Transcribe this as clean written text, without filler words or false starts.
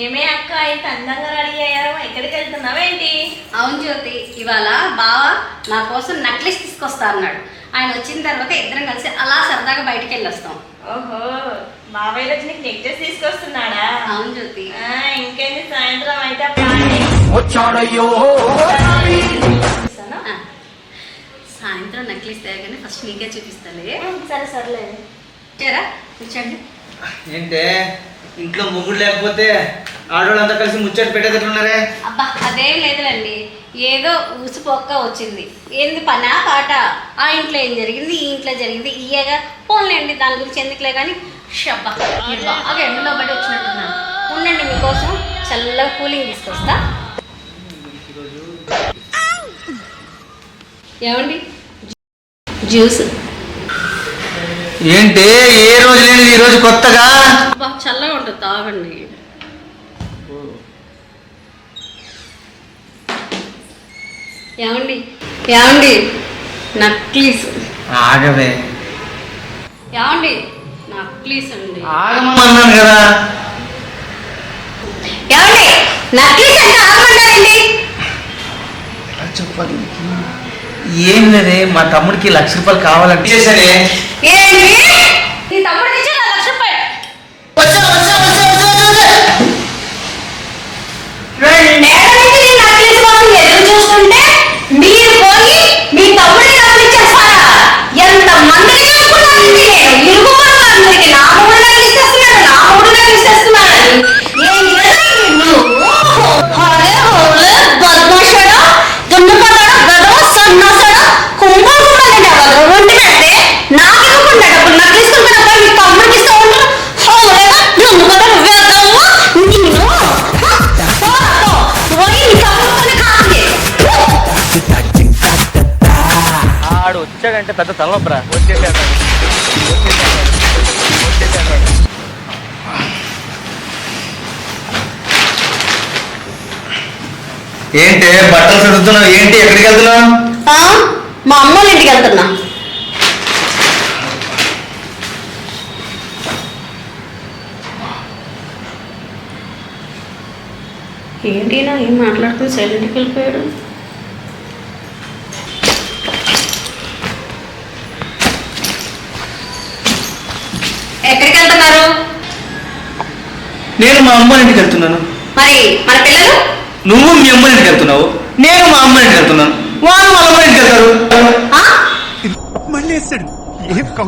ఏమే అక్క ఇంత అందంగా రెడీ అయ్యారు, ఎక్కడికి వెళ్తున్నావేంటి? అవును జ్యోతి, ఇవాళ బావ నా కోసం నెక్లెస్ తీసుకొస్తా అన్నాడు. ఆయన వచ్చిన తర్వాత ఇద్దరం కలిసి అలా సరదాగా బయటికి వెళ్ళొస్తాం. ఓహో, బాబాయ్ వచ్చి నీకు నెక్లెస్ తీసుకొస్తున్నాడా? అవును జ్యోతి. ఇంకేంటి, సాయంత్రం అయితే సాయంత్రం నెక్లెస్ తేగానే ఫస్ట్ నీకే చూపిస్తాలే. సరే సర్లే. చేరా కూర్చోండి. ఏంటే ఇంట్లో ముగ్గురు లేకపోతే ఆడవాళ్ళంతా కలిసి ముచ్చట పెట్టేటట్టున్నారే? అబ్బా అదేం లేదులేండి, ఏదో ఊసిపోక్క వచ్చింది. ఏంది పనా పాట, ఆ ఇంట్లో ఏం జరిగింది, ఈ ఇంట్లో జరిగింది, ఇయ్యగా పోన్లేండి, దాని గురించి ఎందుకులే. కానీ షబ్బా మీరు బాగా ఎండలో పడి వచ్చినట్టున్నాను. ఉండండి, మీకోసం చల్లగా కూలింగ్ తీసుకొస్తా. ఏమండి జ్యూస్? ఏంటి ఏ రోజు లేని ఈ రోజు కొత్తగా? అబ్బా చల్లగా ఉంటుంది, తాగండి. ఏమండి ఏమండి నక్లీస్? ఆగవే. ఏమండి నక్లీస్ అండి. ఆగమన్నాను కదా. ఏమండి నక్లీస్ అంటే ఆగమంటారండి? చెప్పదు ఏం లేదే, మా తమ్ముడికి 1,00,000 రూపాయలు కావాలంటే చేశానే. ఏంటి నీ తమ్ముడికి ఇచ్చే 1,00,000 రూపాయలు? రెండేళ్ల నుంచి నీ నక్లీస్ కోసం ఎదురు చూస్తుంటే మీరు పోయి మీ తమ్ముడికి డబ్బులు ఇచ్చేస్తారా? ఎంత మందిని కనుక్కున్నానండి నేను, ఇరుగు అందరికి నా మూడు నక్లీస్ ఇస్తున్నాడు, నా మూడు నక్లీస్ ఇస్తున్నాడని. ఏం చేస్తావు నువ్వు? హరే హోలే బద్మాషాడా, దున్నపోతాడా, గదవ సన్నాసాడా, కుంభకుండాలండి. అవ్వదు ఉంటుందంటే నాకు ఇవ్వకుండా డబ్బులు నాకు తీసుకుంటున్నప్పుడు మీ తమ్ముడికి ఇస్తూ ఉంటాను. హోలేగా దున్నపోతాడు, వేదవ్వా నిన్ను ఆడు వచ్చాడంటే పెద్ద తలనొప్పరా. ఏంటి బట్టలు చదువుతున్నావు? ఏంటి ఎక్కడికి వెళ్తున్నావు? మా అమ్మ వాళ్ళ ఇంటికి వెళ్తున్నా. ఏంటి నా ఏం మాట్లాడుతుంది, సైలెంట్కి వెళ్ళిపోయాడు. ఎక్కడికి వెళ్తున్నారు? నేను మా అమ్మ ఇంటికి వెళ్తున్నాను. మరి మన పిల్లలు? నువ్వు మీ అమ్మ ఇంటికి వెళ్తున్నావు, నేను మా అమ్మ ఇంటికి వెళ్తున్నాను. వాళ్ళు వాళ్ళ అమ్మ ఇంటికి వెళ్తారు. మళ్ళీ